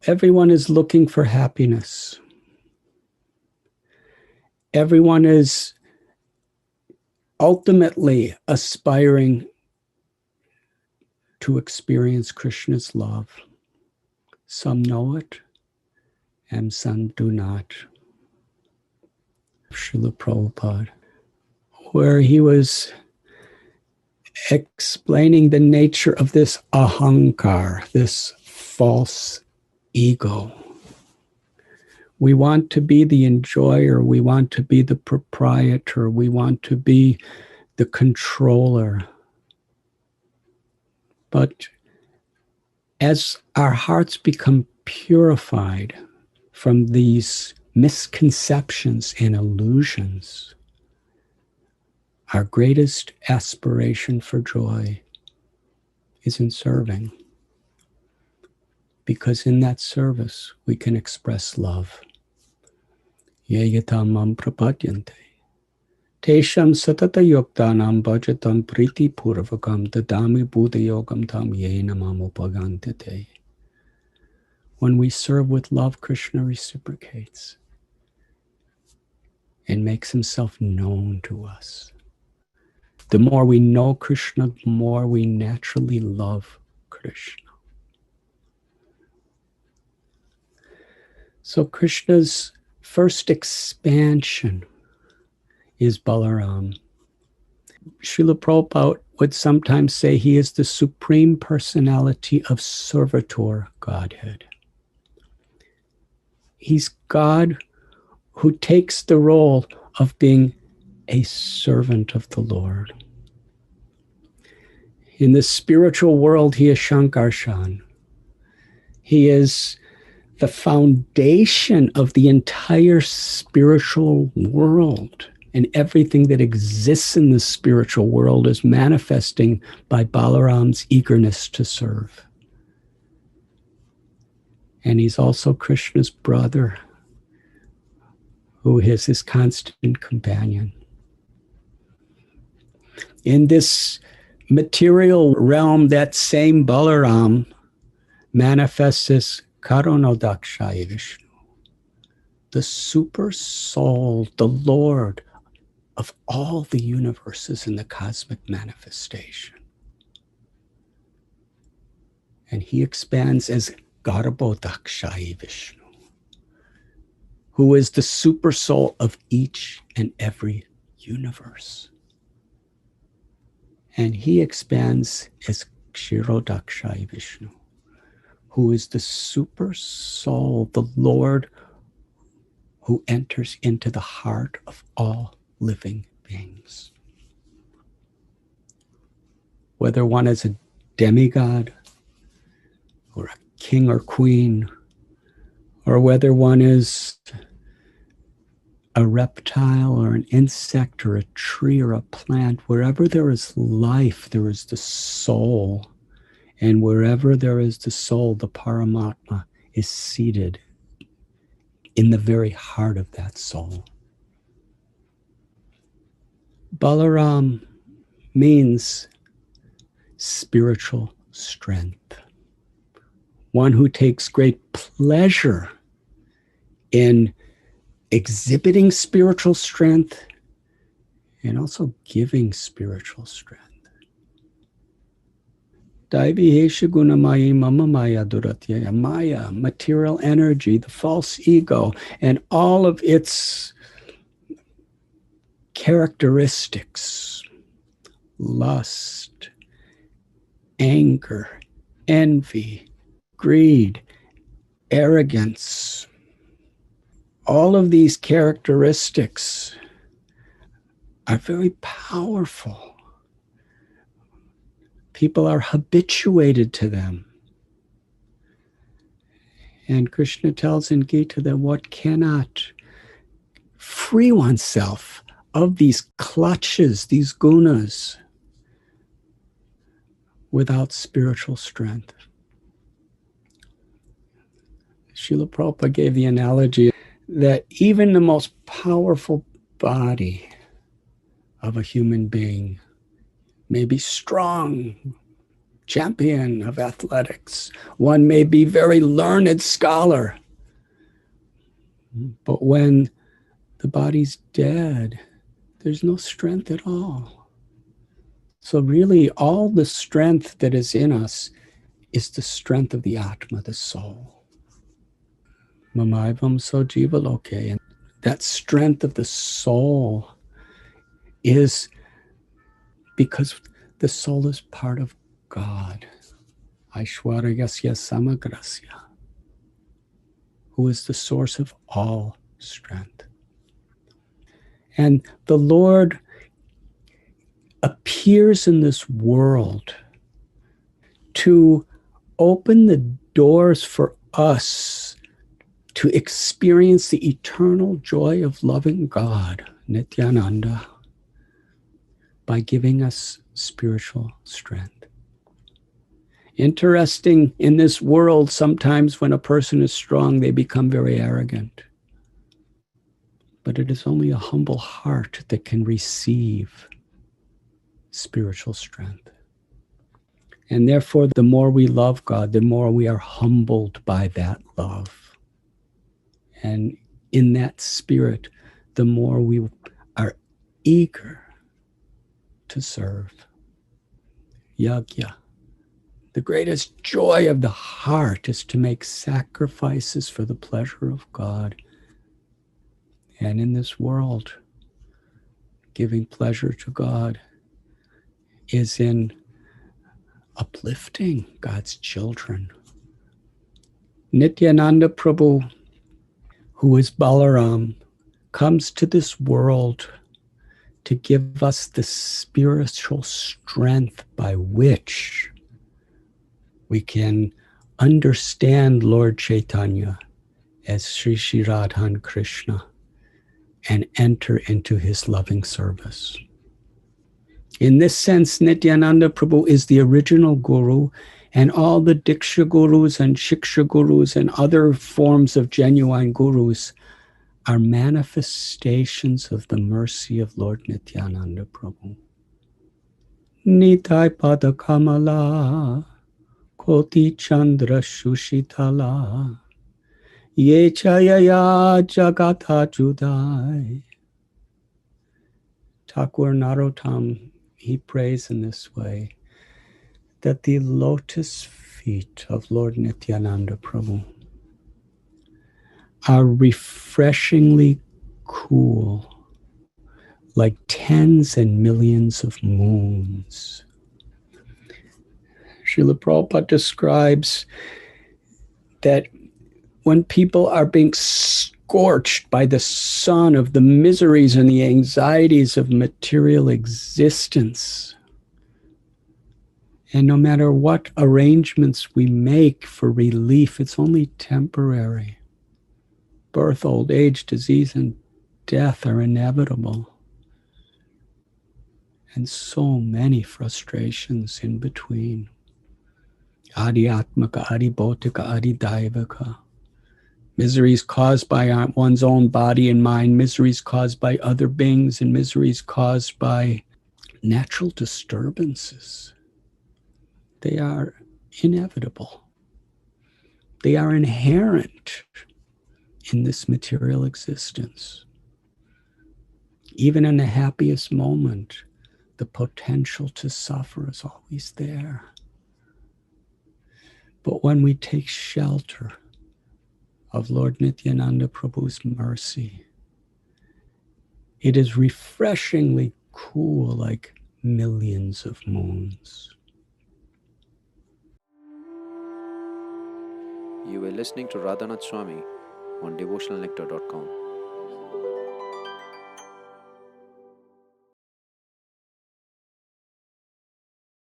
Everyone is looking for happiness. Everyone is ultimately aspiring to experience Krishna's love. Some know it, and some do not. Srila Prabhupada, where he was explaining the nature of this ahankar, this false ego. We want to be the enjoyer, we want to be the proprietor, we want to be the controller. But as our hearts become purified from these misconceptions and illusions, our greatest aspiration for joy is in serving. Because in that service, we can express love. Yeyatamam prapadyante. Tesham satata yoktanam bhajatam priti purvakam dadami buddha yogam tam yenamam upagantite. When we serve with love, Krishna reciprocates and makes himself known to us. The more we know Krishna, the more we naturally love Krishna. So Krishna's first expansion is Balaram. Srila Prabhupada would sometimes say he is the supreme personality of servitor Godhead. He's God who takes the role of being a servant of the Lord. In the spiritual world, he is Shankarshan. He is the foundation of the entire spiritual world, and everything that exists in the spiritual world is manifesting by Balaram's eagerness to serve. And he's also Krishna's brother, who is his constant companion. In this material realm, that same Balaram manifests as Karanodakshaya Vishnu, the super soul, the Lord of all the universes in the cosmic manifestation. And he expands as Garbhodakshaya Vishnu, who is the super soul of each and every universe. And he expands as Kshirodakshaya Vishnu, who is the super soul, the Lord who enters into the heart of all living beings. Whether one is a demigod or a king or queen, or whether one is a reptile or an insect or a tree or a plant, wherever there is life, there is the soul. And wherever there is the soul, the Paramatma is seated in the very heart of that soul. Balaram means spiritual strength. One who takes great pleasure in exhibiting spiritual strength and also giving spiritual strength. Daivihesha gunamayi mama maya duratyaya. Maya, material energy, the false ego, and all of its characteristics, lust, anger, envy, greed, arrogance. All of these characteristics are very powerful. People are habituated to them. And Krishna tells in Gita that one cannot free oneself of these clutches, these gunas, without spiritual strength. Srila Prabhupada gave the analogy that even the most powerful body of a human being may be strong, champion of athletics. One may be very learned scholar. But when the body's dead, there's no strength at all. So really, all the strength that is in us is the strength of the Atma, the soul. Mamaivam so jiva loke. And that strength of the soul is because the soul is part of God. Aishwaryasya samagrasya, who is the source of all strength. And the Lord appears in this world to open the doors for us to experience the eternal joy of loving God, Nityananda, by giving us spiritual strength. Interesting, in this world, sometimes when a person is strong, they become very arrogant. But it is only a humble heart that can receive spiritual strength. And therefore, the more we love God, the more we are humbled by that love. And in that spirit, the more we are eager to serve. Yajna. The greatest joy of the heart is to make sacrifices for the pleasure of God. And in this world, giving pleasure to God is in uplifting God's children. Nityananda Prabhu, who is Balaram, comes to this world to give us the spiritual strength by which we can understand Lord Chaitanya as Sri Sri Radhan Krishna and enter into his loving service. In this sense, Nityananda Prabhu is the original guru, and all the Diksha gurus and Shiksha gurus and other forms of genuine gurus are manifestations of the mercy of Lord Nityananda Prabhu. Nitai pada kamala, koti chandra shushitala, ye chayaya jagata judai. Thakur Narottam, he prays in this way, that the lotus feet of Lord Nityananda Prabhu are refreshingly cool, like tens and millions of moons. Srila Prabhupada describes that when people are being scorched by the sun of the miseries and the anxieties of material existence, and no matter what arrangements we make for relief, it's only temporary. Birth, old age, disease, and death are inevitable. And so many frustrations in between. Adi Atmaka, Adi Bautika, Adi Daivaka. Miseries caused by one's own body and mind, miseries caused by other beings, and miseries caused by natural disturbances. They are inevitable. They are inherent in this material existence. Even in the happiest moment, the potential to suffer is always there. But when we take shelter of Lord Nityananda Prabhu's mercy, it is refreshingly cool, like millions of moons. You were listening to Radhanath Swami on devotionalnectar.com.